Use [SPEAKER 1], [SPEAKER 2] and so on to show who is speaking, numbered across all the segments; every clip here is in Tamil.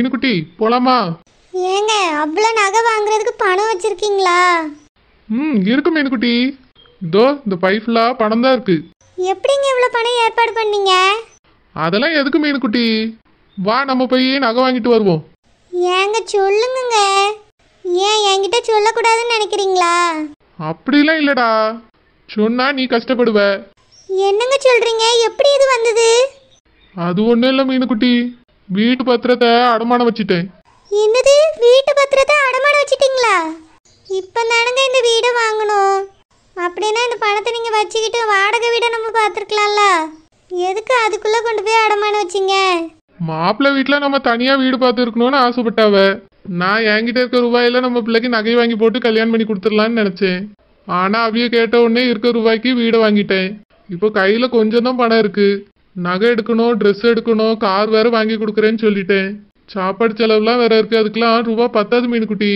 [SPEAKER 1] மீனுக்குட்டி போலாமா?
[SPEAKER 2] ஏங்க அவ்வளோ நகை வாங்குறதுக்கு பணம் வச்சிருக்கீங்களா?
[SPEAKER 1] இருக்கு மீனுக்குட்டி. இதோ இந்த பைஃப்ல பணம் தான் இருக்கு.
[SPEAKER 2] எப்படிங்க இவ்வளோ பணம் ஏற்பாடு பண்ணீங்க?
[SPEAKER 1] அதெல்லாம் எதுக்கு மீனுக்குட்டி, வா நம்ம போய் நகை வாங்கிட்டு வருவோம்.
[SPEAKER 2] ஏங்க சொல்லுங்க. ஏன் என்கிட்ட சொல்லக்கூடாதுன்னு நினைக்கிறீங்களா?
[SPEAKER 1] அப்படிலாம் இல்லடா, சொன்னா நீ கஷ்டப்படுவ.
[SPEAKER 2] என்னங்க சொல்றீங்க? எப்படி இது வந்தது?
[SPEAKER 1] அது ஒன்றும் இல்லை மீனுக்குட்டி, வீட்டு பத்திரத்தை அடமானம் வச்சுட்டேன்.
[SPEAKER 2] என்னது, வீட்டு பத்திரத்தை அடமானம் வச்சிட்டீங்களா? இப்போ தானுங்க இந்த வீடை வாங்கணும். அப்படின்னா இந்த பணத்தை நீங்கள் வச்சுக்கிட்டு வாடகை வீடை நம்ம பார்த்துருக்கலாம்ல. எதுக்கு அதுக்குள்ளே கொண்டு போய் அடமானம் வச்சிங்க?
[SPEAKER 1] மாப்பிள்ளை வீட்டில் நம்ம தனியாக வீடு பார்த்து இருக்கணும்னு ஆசைப்பட்டாவ. நான் என்கிட்ட இருக்க ரூபாயில நம்ம பிள்ளைக்கு நகை வாங்கி போட்டு கல்யாணம் பண்ணி கொடுத்துடலான்னு நினச்சேன். ஆனால் அவிய கேட்ட உடனே இருக்க ரூபாய்க்கு வீடை வாங்கிட்டேன். இப்போ கையில் கொஞ்சம் தான் பணம் இருக்கு. நகை எடுக்கணும், ட்ரெஸ் எடுக்கணும், கார் வேற வாங்கி கொடுக்குறேன்னு சொல்லிட்டேன். சாப்பாடு செலவுலாம் வேற இருக்கு, அதுக்கெல்லாம் ரூபா பத்தாது மீனுக்குட்டி.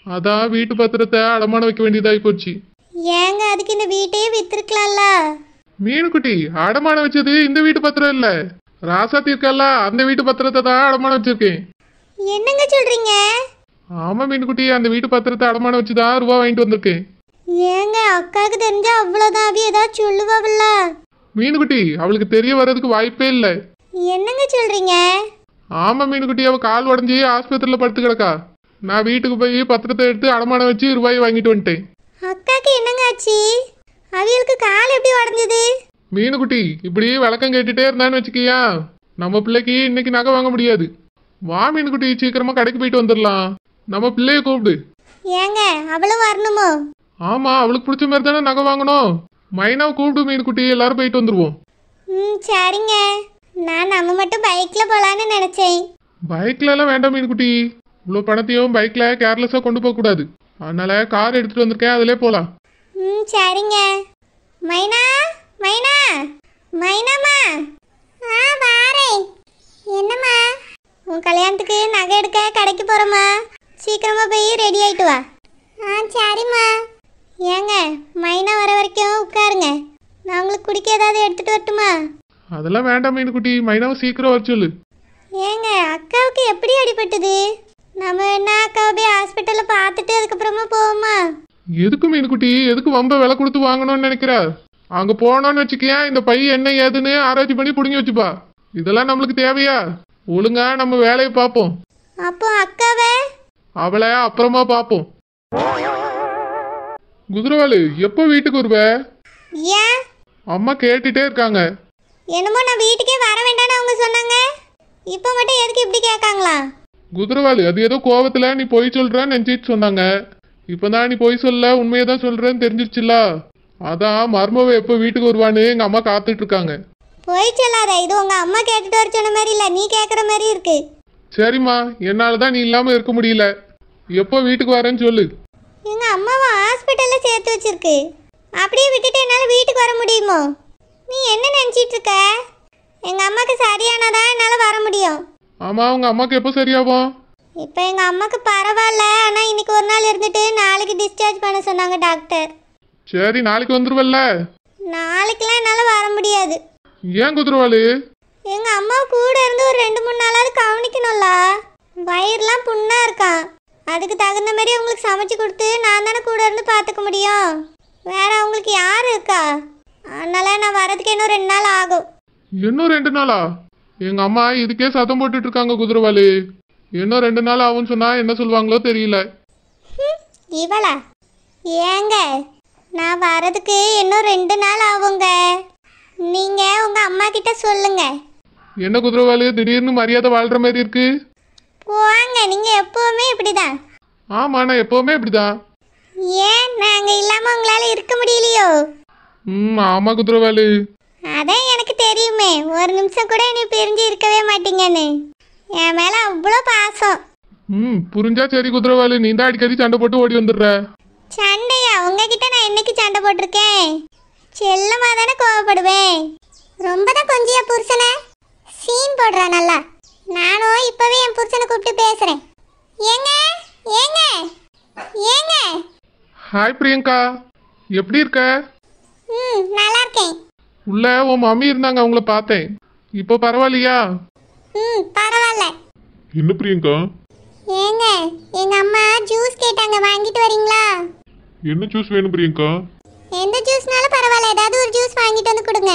[SPEAKER 1] அதான் வீட்டு பத்திரத்தை அடமானம் வைக்க வேண்டியதாகி போச்சு.
[SPEAKER 2] ஏங்க அதுக்கு இந்த வீட்டையே வித்துருக்கலாம்ல.
[SPEAKER 1] மீனுக்குட்டி, அடமானம் வச்சது இந்த வீட்டு பத்திரம் இல்ல, ராசாத்தி இருக்கல்ல அந்த வீட்டு பத்திரத்தை தான் அடமானம் வச்சிருக்கேன்.
[SPEAKER 2] என்னங்க சொல்றீங்க?
[SPEAKER 1] ஆமா மீனுக்குட்டி, அந்த வீட்டு பத்திரத்தை அடமானம் வச்சுதான் ரூபா வாங்கிட்டு வந்திருக்கேன்.
[SPEAKER 2] ஏங்க அக்காவுக்கு தெரிஞ்சா அவ்வளோதான், அவ ஏதாவது சொல்லுவாவில்ல.
[SPEAKER 1] மீனுக்குட்டி, அவளுக்கு தெரிய வர்றதுக்கு வாய்ப்பே இல்லை.
[SPEAKER 2] என்னங்க சொல்றீங்க?
[SPEAKER 1] ஆமா மீனுக்குட்டி, அவ கால் உடஞ்சி ஆஸ்பத்திரியில படுத்து கிடக்கா. நான் வீட்டுக்கு போய் பத்திரத்தை எடுத்து அடமானம் வச்சு ரூபாய் வாங்கிட்டு வந்துட்டேன்.
[SPEAKER 2] அக்காக்கு என்னங்க ஆச்சு? அவளுக்கு கால் எப்படி உடஞ்சது?
[SPEAKER 1] மீனுக்குட்டி, இப்படி விளக்கம் கேட்டுட்டே இருந்தான்னு வச்சுக்கியா, நம்ம பிள்ளைக்கு இன்னைக்கு நகை வாங்க முடியாது. வா மீனுக்குட்டி, சீக்கிரமா கடைக்கு போயிட்டு வந்துடலாம். நம்ம பிள்ளைய கூப்பிடு.
[SPEAKER 2] ஏங்க அவளும் வரணுமோ?
[SPEAKER 1] ஆமா, அவளுக்கு பிடிச்ச மாதிரி தானே நகை வாங்கணும். மைனாவை கூப்பிடு மீனுக்குட்டி, எல்லாரும் போயிட்டு வந்துருவோம்.
[SPEAKER 2] சரிங்க. நான் நம்ம மட்டும் பைக்ல போலான்னு நினைச்சேன்.
[SPEAKER 1] பைக்ல எல்லாம் வேண்டாம் மீனுக்குட்டி, இவ்வளோ பணத்தையும் பைக்ல கேர்லெஸ்ஸா கொண்டு போக கூடாது. அதனால கார் எடுத்துட்டு வந்திருக்கேன், அதிலே போலாம்.
[SPEAKER 2] சரிங்க. மைனா, மைனா, மைனாமா. வாரேன். என்னம்மா? உன் கல்யாணத்துக்கு நகை எடுக்க கடைக்கு போறோமா? சீக்கிரமா போய் ரெடி ஆயிட்டு வா. சரிம்மா. ஏங்க மைனா வர வரைக்கும் உட்காருங்க, நான் உங்களுக்கு குடிக்க ஏதாவது எடுத்துட்டு வரட்டுமா?
[SPEAKER 1] அதெல்லாம் வேண்டாம் மீனுக்குட்டி, மைனாவை சீக்கிரம் வர சொல்லு.
[SPEAKER 2] ஏங்க அக்காவுக்கு எப்படி அடிபட்டது? நம்ம என்ன அக்காவை போய் ஹாஸ்பிட்டலில் பார்த்துட்டு அதுக்கப்புறமா போவோமா?
[SPEAKER 1] எதுக்கு மீனுக்குட்டி, எதுக்கு வம்ப விலை கொடுத்து வாங்கணும்னு நினைக்கிற? அங்க போனோன்னு வச்சுக்கியா, இந்த பை என்ன ஏதுன்னு ஆராய்ச்சி பண்ணி புடுங்கி வச்சுப்பா. இதெல்லாம் நம்மளுக்கு தேவையா? ஒழுங்கா நம்ம வேலையை பார்ப்போம்.
[SPEAKER 2] அப்போ அக்காவை
[SPEAKER 1] அவளை அப்புறமா பார்ப்போம். குதிரவாளு, எப்போ வீட்டுக்கு வருவ?
[SPEAKER 2] ஏன்
[SPEAKER 1] அம்மா கேட்டுட்டே இருக்காங்க.
[SPEAKER 2] என்னமோ நான் வீட்டுக்கே வர வேண்டாம்னு அவங்க சொன்னாங்க. இப்போ மட்டும் எதுக்கு இப்படி கேட்காங்களா?
[SPEAKER 1] குதிரவாளு, அது ஏதோ கோவத்துல நீ பொய் சொல்றன்னு நினைச்சிட்டு சொன்னாங்க. இப்பதான் நீ பொய் சொல்ல, உண்மையை தான் சொல்றேன்னு தெரிஞ்சிருச்சுல. அதான் மர்மவை எப்போ வீட்டுக்கு வருவான்னு எங்க அம்மா காத்துட்டு இருக்காங்க.
[SPEAKER 2] பொய் சொல்லாத, இது உங்க அம்மா கேட்டுட்டு வர சொன்ன மாதிரி இல்லை, நீ கேட்குற மாதிரி இருக்கு.
[SPEAKER 1] சரிம்மா, என்னாலதான் நீ இல்லாம இருக்க முடியல. எப்போ வீட்டுக்கு வரேன்னு சொல்லு.
[SPEAKER 2] எங்க அம்மாவை ஹாஸ்பிட்டல்ல சேர்த்து வச்சிருக்கு, அப்படியே விட்டுட்டு என்னால் வீட்டுக்கு வர முடியுமோ? நீ என்ன நினச்சிட்டு இருக்க? எங்க அம்மாக்கு சரியானதான் என்னால் வர முடியும்.
[SPEAKER 1] ஆமா, உங்க அம்மாக்கு எப்போ சரியாகும்?
[SPEAKER 2] இப்போ எங்க அம்மாக்கு பரவாயில்ல, ஆனால் இன்னைக்கு ஒரு நாள் இருந்துட்டு நாளைக்கு டிஸ்சார்ஜ் பண்ண சொன்னாங்க டாக்டர்.
[SPEAKER 1] சரி, நாளைக்கு வந்துருவல்ல?
[SPEAKER 2] நாளைக்கெல்லாம் என்னால் வர முடியாது.
[SPEAKER 1] ஏன் குதிரவாளு?
[SPEAKER 2] எங்க அம்மா கூட இருந்து ஒரு 2-3 நாளாவது கவனிக்கணும்ல. வயிறுலாம் புண்ணா இருக்கான், அதுக்கு தகுந்த மாதிரி அவங்களுக்கு சமைச்சு கொடுத்து நான் தானே கூட இருந்து பார்த்துக்க முடியும். வேற அவங்களுக்கு யார் இருக்கா? அதனால நான் வரதுக்கு இன்னும் 2 நாள் ஆகும்.
[SPEAKER 1] இன்னும் 2 நாளா? எங்க அம்மா இதுக்கே சத்தம் போட்டுட்டு இருக்காங்க குதிரவாளு. இன்னும் 2 நாள் ஆகும்னு சொன்னா என்ன சொல்லுவாங்களோ தெரியல.
[SPEAKER 2] இவளா? ஏங்க நான் வரதுக்கு இன்னும் 2 நாள் ஆகுங்க. நீங்க உங்க அம்மா கிட்ட சொல்லுங்க.
[SPEAKER 1] என்ன குதிரவாளு, திடீர்னு மரியாதை வாழ்ற மாதிரி இருக்கு?
[SPEAKER 2] போங்க, நீங்க எப்பவுமே இப்படிதான்.
[SPEAKER 1] ஆமா, நான் எப்பவுமே இப்படிதான்.
[SPEAKER 2] ஏன் நாங்க இல்லாம உங்களால இருக்க முடியலையோ?
[SPEAKER 1] ஆமா குதிரவாளு.
[SPEAKER 2] அதான் எனக்கு தெரியுமே, ஒரு நிமிஷம் கூட நீ பிரிஞ்சு இருக்கவே மாட்டீங்கன்னு. என் மேல அவ்வளோ பாசம்.
[SPEAKER 1] புரிஞ்சா சரி குதிரவாளு, நீ தான் அடிக்கடி சண்டை போட்டு ஓடி வந்துடுற.
[SPEAKER 2] சண்டையா? உங்ககிட்ட நான் என்னைக்கு சண்டை போட்டிருக்கேன்? செல்லமா தானே கோவப்படுவேன். ரொம்ப தான் கொஞ்சியா புருஷனை சீன் போடுறா நல்லா. நானும் இப்பவே என் புருஷனை கூப்பிட்டு பேசுறேன். ஏங்க ஏங்க ஏங்க.
[SPEAKER 1] ஹாய் பிரியங்கா, எப்படி இருக்க?
[SPEAKER 2] நல்லா இருக்கேன்.
[SPEAKER 1] உள்ள உன் மம்மி இருந்தாங்க, அவங்கள பார்த்தேன். இப்போ பரவாயில்லையா?
[SPEAKER 2] பரவாயில்ல.
[SPEAKER 3] என்ன பிரியங்கா?
[SPEAKER 2] ஏங்க எங்க அம்மா ஜூஸ் கேட்டாங்க, வாங்கிட்டு வரீங்களா?
[SPEAKER 3] என்ன ஜூஸ் வேணும் பிரியங்கா?
[SPEAKER 2] எந்த ஜூஸ்னாலும் பரவாயில்ல, ஏதாவது ஒரு ஜூஸ் வாங்கிட்டு வந்து கொடுங்க.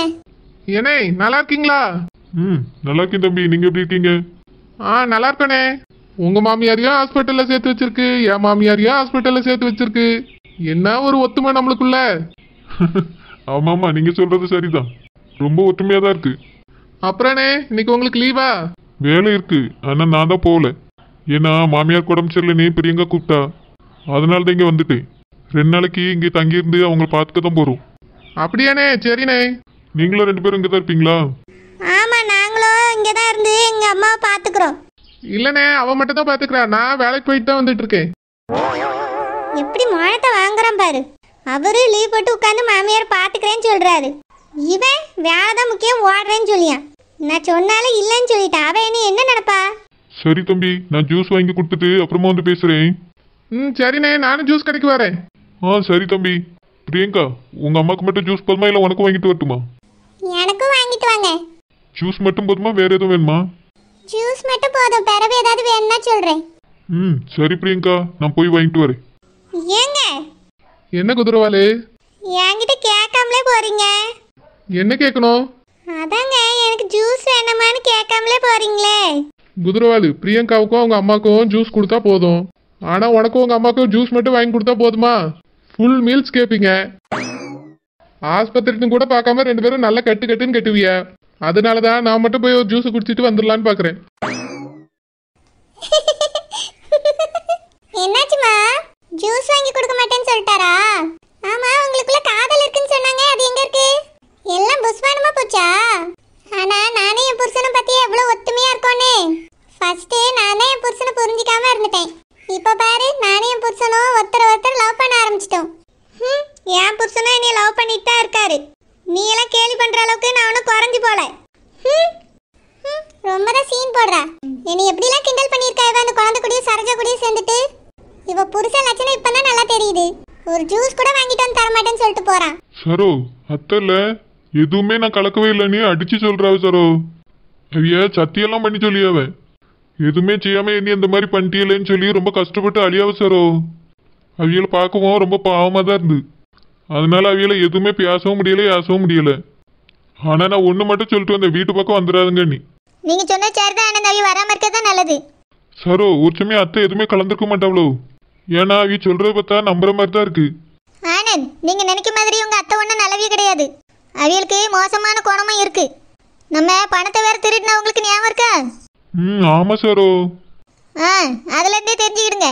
[SPEAKER 1] ஏனே நல்லா இருக்கீங்களா?
[SPEAKER 3] நல்லா இருக்கேன் தம்பி, நீங்க எப்படி இருக்கீங்க?
[SPEAKER 1] நல்லா இருக்கனே. உங்க மாமியாரையும் ஹாஸ்பிட்டல்ல சேர்த்து வச்சிருக்கு, என் மாமியாரையும் ஹாஸ்பிட்டல்ல சேர்த்து வச்சிருக்கு. என்ன ஒரு ஒத்துமை நம்மளுக்குள்ள.
[SPEAKER 3] ஆமாமா, நீங்க சொல்றது சரிதான். ரொம்ப ஒற்றுமையா தான் இருக்கு.
[SPEAKER 1] அப்புறனே இன்னைக்கு உங்களுக்கு லீவா?
[SPEAKER 3] வேலை இருக்கு, ஆனா நான் தான் போகல. ஏன்னா மாமியார் உடம்பு சரியில்லைன்னு பிரியங்கா கூப்பிட்டா, அதனால தான் இங்க வந்துட்டேன். 2 நாளைக்கு இங்கே தங்கியிருந்து அவங்கள பார்த்துக்க தான் போறோம்.
[SPEAKER 1] அப்படியானே? சரிண்ணே.
[SPEAKER 3] நீங்களும் 2 பேரும் இங்கே தான் இருப்பீங்களா?
[SPEAKER 2] ஆமா, நாங்களும் இங்கே தான் இருந்து எங்க அம்மாவை பார்த்துக்கிறோம்.
[SPEAKER 1] இல்லனே, அவன் மட்டும் தான் பாத்துக்கிறா, நான் வேலைக்கு போயிட்டு தான் வந்துட்டு இருக்கேன்.
[SPEAKER 2] எப்படி மானத்தை வாங்குறான் பாரு. அவரு லீவ் போட்டு உட்காந்து மாமியார் பார்த்துக்கிறேன்னு சொல்றாரு. இவன் வேலை தான் முக்கியம், ஓடுறேன்னு சொல்லியான். நான் சொன்னாலும் இல்லைன்னு சொல்லிட்டேன். அவன் என்ன நினைப்பா?
[SPEAKER 3] சரி தம்பி, நான் ஜூஸ் வாங்கி கொடுத்துட்டு அப்புறமா வந்து பேசுறேன்.
[SPEAKER 1] சரிண்ணே, நானும் ஜூஸ் கடைக்கு வரேன்.
[SPEAKER 3] சரி தம்பி. பிரியங்கா, உங்க அம்மாக்கு மட்டும் ஜூஸ் போதுமா இல்லை உனக்கும் வாங்கிட்டு வரட்டுமா?
[SPEAKER 2] எனக்கும் வாங்கிட்டு வாங்க.
[SPEAKER 3] ஜூஸ் மட்டும் போதுமா, வேற எதுவும் வேணுமா?
[SPEAKER 2] ஜூஸ் மட்டும் போதும், பிறகு ஏதாவது வேணும்னா சொல்றேன்.
[SPEAKER 3] சரி பிரியங்கா, நான் போய் வாங்கிட்டு வரேன்.
[SPEAKER 2] ஏங்க
[SPEAKER 1] என்ன குதிரவாளு,
[SPEAKER 2] என்கிட்ட கேட்காமலே போறீங்க?
[SPEAKER 1] என்ன கேட்கணும்?
[SPEAKER 2] அதாங்க, எனக்கு ஜூஸ் வேணுமான்னு கேட்காமலே போறீங்களே.
[SPEAKER 1] குதிரவாளு, பிரியங்காவுக்கும் அவங்க அம்மாவுக்கும் ஜூஸ் கொடுத்தா போதும். ஆனா உனக்கும் உங்க அம்மாவுக்கும் ஜூஸ் மட்டும் வாங்கி கொடுத்தா போதுமா? ஃபுல் மீல்ஸ் கேட்பீங்க. ஆஸ்பத்திரின்னு கூட பார்க்காம 2 பேரும் நல்லா கட்டுன்னு கட்டுவிய. அதனாலதான் நான் மட்டும் போய் ஒரு ஜூஸ் குடிச்சிட்டு வந்துடலான்னு பாக்குறேன்.
[SPEAKER 2] என்னாச்சுமா? ஜூஸ் வாங்கி கொடுக்க மாட்டேன்னு சொல்லிட்டாரா? ஆமா, உங்களுக்குள்ள காதல் இருக்குன்னு சொன்னாங்க, அது எங்க இருக்கு? எல்லாம் புஸ்வானமா போச்சா? ஆனா நானே என் புருஷனை பத்தி எவ்வளவு ஒத்துமையா இருக்கோன்னு. ஃபர்ஸ்ட் நானே என் புருஷனை புரிஞ்சிக்காம இருந்துட்டேன். இப்ப பாரு, நானே என் புருஷனும் ஒருத்தர் லவ் பண்ண ஆரம்பிச்சிட்டோம். என் புருஷனும் என்னைய லவ் பண்ணிட்டு தான் இருக்காரு. நீ எல்லாம் கேலி பண்ற அளவுக்கு நான் ஒன்னும் குறைஞ்சு போல. ரொம்ப தான் சீன் போடுறா. என்னை எப்படிலாம் கிண்டல் பண்ணியிருக்கா இவ, அந்த குழந்தை கூடயும் சரோஜா கூடயும் சேர்ந்துட்டு. இவ புருஷ லட்சணம் இப்பதான் நல்லா தெரியுது. ஒரு ஜூஸ் கூட வாங்கிட்டு வந்து தரமாட்டேன்னு சொல்லிட்டு போறான்.
[SPEAKER 3] சரோ, அத்தல்ல எதுவுமே நான் கலக்கவே இல்லைன்னு அடிச்சு சொல்றாவ சரோ. அவிய சத்தியெல்லாம் பண்ணி சொல்லியாவ. எதுவுமே செய்யாம என்ன இந்த மாதிரி பண்ணிட்டீங்களேன்னு சொல்லி ரொம்ப கஷ்டப்பட்டு அழியாவ சரோ. அவியலை பார்க்கவும் ரொம்ப பாவமா தான் இருந்து. அதனால அவியலை எதுவுமே பேசவும் முடியல, ஏசவும் முடியல. ஆனா நான் ஒண்ணு மட்டும் சொல்லிட்டு வந்தேன், வீட்டு பக்கம் வந்துடாதுங்க நீ.
[SPEAKER 2] நீங்க சொன்ன சரிதான், ஆனந்த். அவி வராம இருக்கதான் நல்லது.
[SPEAKER 3] சரோ, ஒரு சமயம் அத்தை எதுவுமே கலந்துருக்க மாட்டாவளோ. ஏன்னா அவி சொல்றத பார்த்தா நம்புற மாதிரி தான் இருக்கு.
[SPEAKER 2] ஆனந்த், நீங்க நினைக்க மாதிரி உங்க அத்தை ஒன்றும் நல்லவே கிடையாது. அவியலுக்கு மோசமான குணமும் இருக்கு. நம்ம பணத்தை வேற திருடினா உங்களுக்கு ஞாபகம் இருக்கா?
[SPEAKER 3] ஆமா சரோ.
[SPEAKER 2] அதுல இருந்தே தெரிஞ்சுக்கிடுங்க.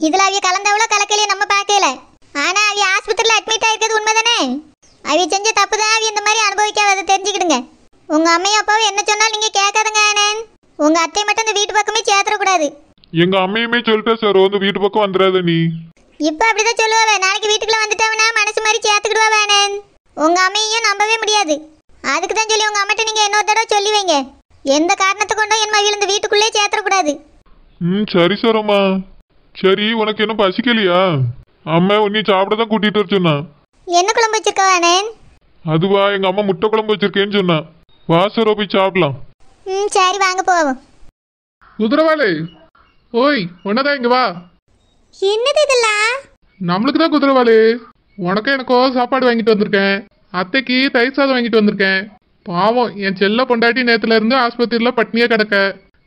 [SPEAKER 2] இதுல அவிய கலந்தவளோ கலக்கலையோ நம்ம பார்க்கல. ஆனா அவிய ஆஸ்பத்திரியில் அட்மிட் ஆயிருக்கிறது உண்மைதானே? அவிய செஞ்ச தப்பு தான் அவிய இந்த மாதிரி அனுபவிக்காத, தெரிஞ்சுக்கிடுங்க. உங்க அம்மையும் அப்பாவும் என்ன சொன்னாலும் நீங்க கேட்காதுங்க ஆனந்த். உங்க அத்தை மட்டும் இந்த வீட்டு பக்கமே சேர்த்துடக்கூடாது.
[SPEAKER 3] எங்க அம்மையுமே சொல்லிட்டா சரோ, இந்த வீட்டு பக்கம் வந்துடாத நீ.
[SPEAKER 2] இப்ப அப்படிதான் சொல்லுவாவ. நாளைக்கு வீட்டுக்குள்ள வந்துட்டாவனா மனசு மாதிரி சேர்த்துக்கிடுவா ஆனந்த். உங்க அம்மையும் நம்பவே முடியாது. அதுக்கு தான் சொல்லி உங்க அம்மிட்ட நீங்க இன்னொரு தடவை சொல்லி வைங்க. எந்த காரணத்தை கொண்டும் என் மகள் இந்த வீட்டுக்குள்ளே சேர்த்துடக்கூடாது.
[SPEAKER 3] சரி சரோமா. சரி, உனக்கு என்ன பசிக்கலையா? அம்மா உன்னை சாப்பிட தான் கூட்டிட்டு வர சொன்னா.
[SPEAKER 2] என்ன குழம்பு வச்சிருக்கா ஆனந்த்?
[SPEAKER 3] அதுவா, எங்க அம்மா முட்டை குழம்பு வச்சிருக்கேன்னு சொன்னா. வா சரோ, போய் சாப்பிடலாம்.
[SPEAKER 2] சரி, வாங்க போவோம்.
[SPEAKER 1] குதிரவாளு, ஓய் ஒன்னதான் இங்க வா.
[SPEAKER 2] என்னது இதெல்லாம்?
[SPEAKER 1] நம்மளுக்கு தான் குதிரவாளு. உனக்கும் எனக்கோ சாப்பாடு வாங்கிட்டு வந்திருக்கேன். அத்தைக்கு தயிர் சாதம் வாங்கிட்டு வந்திருக்கேன். பாவம், என் செல்ல பொண்டாட்டி நேத்துல இருந்து ஆஸ்பத்திரியில பட்னியா கிடக்க.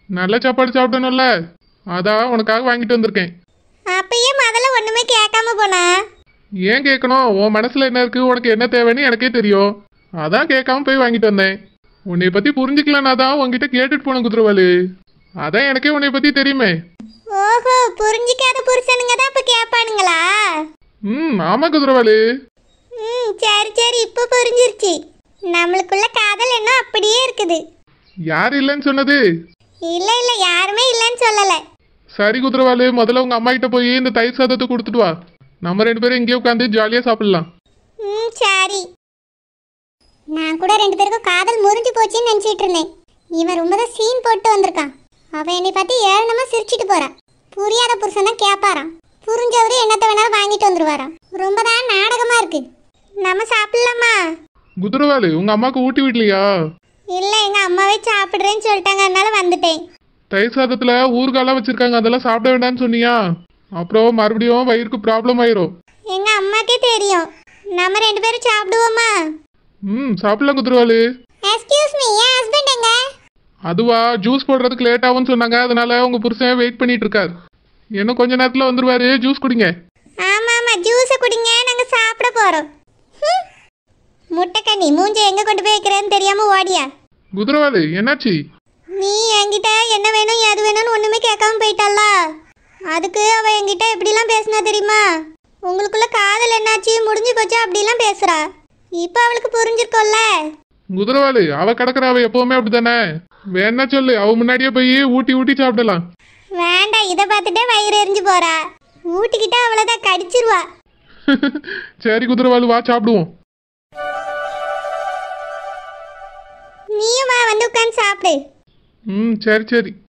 [SPEAKER 1] நல்ல சாப்பாடு சாப்பிடணும்ல, அதான் உனக்காக வாங்கிட்டு வந்திருக்கேன்.
[SPEAKER 2] அப்பயே முதல்ல ஒண்ணுமே கேட்காம போனா?
[SPEAKER 1] ஏன் கேட்கணும்? உன் மனசுல என்ன இருக்கு, உனக்கு என்ன தேவைன்னு எனக்கே தெரியும். அதான் கேட்காம போய் வாங்கிட்டு வந்தேன். உன்னை பத்தி புரிஞ்சுக்கலன்னா தான் உன்கிட்ட கேட்டுட்டு போன குதிரவாளு. அதான் எனக்கே உன்னை பத்தி தெரியுமே.
[SPEAKER 2] ஓஹோ, புரிஞ்சிக்காத புருஷனுங்க தான் இப்ப கேட்பானுங்களா?
[SPEAKER 1] ஆமா குதிரவாளு.
[SPEAKER 2] சரி சரி, இப்ப புரிஞ்சிருச்சு. நம்மளுக்குள்ள காதல் என்ன அப்படியே இருக்குது.
[SPEAKER 1] யார் இல்லைன்னு சொன்னது?
[SPEAKER 2] இல்ல இல்ல, யாருமே இல்லைன்னு சொல்லல.
[SPEAKER 1] சரி குதிரவாளு, முதல்ல உங்க அம்மா கிட்ட போய் இந்த தயிர் சாதத்தை கொடுத்துட்டு வா. நம்ம 2 பேரும் இங்கே உட்காந்து ஜாலியா சாப்பிடலாம்.
[SPEAKER 2] சரி. நான் கூட 2 பேருக்கும் காதல் முறிஞ்சு போச்சுன்னு நினைச்சிட்டு இருந்தேன். இவன் ரொம்ப தான் சீன் போட்டு வந்திருக்கான். அவன் என்னை பார்த்து ஏளனமா சிரிச்சிட்டு போறான். புரியாத புருஷன் தான் கேட்பாராம். புரிஞ்சவரு என்னத்தை வேணாலும் வாங்கிட்டு வந்துருவாராம். ரொம்ப தான் நாடகமா இருக்கு. நம்ம சாப்பிடலாமா?
[SPEAKER 1] குதிரவாளு, உங்க அம்மாக்கு ஊட்டி விடலையா?
[SPEAKER 2] இல்ல, எங்க அம்மாவே சாப்பிடுறேன்னு சொல்லிட்டாங்க, அதனால வந்துட்டேன்.
[SPEAKER 1] தயிர் சாதத்துல ஊறுகாலாம் வச்சிருக்காங்க, அதெல்லாம் சாப்பிட வேண்டாம்னு சொன்னியா? அப்புறம் மறுபடியும் வயிறுக்கு ப்ராப்ளம் ஆயிரும்.
[SPEAKER 2] எங்க அம்மாக்கே தெரியும். நம்ம 2 பேரும் சாப்பிடுவோமா?
[SPEAKER 1] சாப்பிடலாம் குதிரவாளு.
[SPEAKER 2] எக்ஸ்கியூஸ் மீ, என் ஹஸ்பண்ட் எங்க?
[SPEAKER 1] அதுவா, ஜூஸ் போடுறதுக்கு லேட் ஆகும்னு சொன்னாங்க, அதனால உங்க புருஷன் வெயிட் பண்ணிட்டு இருக்காரு. இன்னும் கொஞ்ச நேரத்துல வந்துருவாரு, ஜூஸ் குடிங்க.
[SPEAKER 2] ஆமா ஆமா, ஜூஸை குடிங்க, நாங்க சாப்பிட போறோம். முட்டைக்கண்ணி மூஞ்ச எங்க கொண்டு போய் வைக்கிறேன்னு தெரியாம ஓடியா?
[SPEAKER 1] குதிரவாளு என்னாச்சு?
[SPEAKER 2] நீ என்கிட்ட என்ன வேணும் எது வேணும்னு ஒண்ணுமே கேட்காம போயிட்டால. அதுக்கு அவ என்கிட்ட எப்படிலாம் பேசினா தெரியுமா? உங்களுக்குள்ள காதல் என்னாச்சு, முடிஞ்சு போச்சா அப்படிலாம் பேசுறா. இப்போ அவளுக்கு புரிஞ்சிருக்கோல்ல.
[SPEAKER 1] குதிரவாளு அவ கிடக்குற, அவ எப்பவுமே அப்படித்தானே. வேணா சொல்லு, அவ முன்னாடியே போய் ஊட்டி ஊட்டி சாப்பிடலாம்.
[SPEAKER 2] வேண்டாம், இதை பார்த்துட்டே வயிறு எரிஞ்சு போறா. ஊட்டிக்கிட்டா அவளைதான் கடிச்சிருவா.
[SPEAKER 1] சரி குதிரவாளு வா சாப்பிடுவோம்.
[SPEAKER 2] நீயும் வா, வந்து உட்காந்து சாப்பிடு.
[SPEAKER 1] சரி சரி.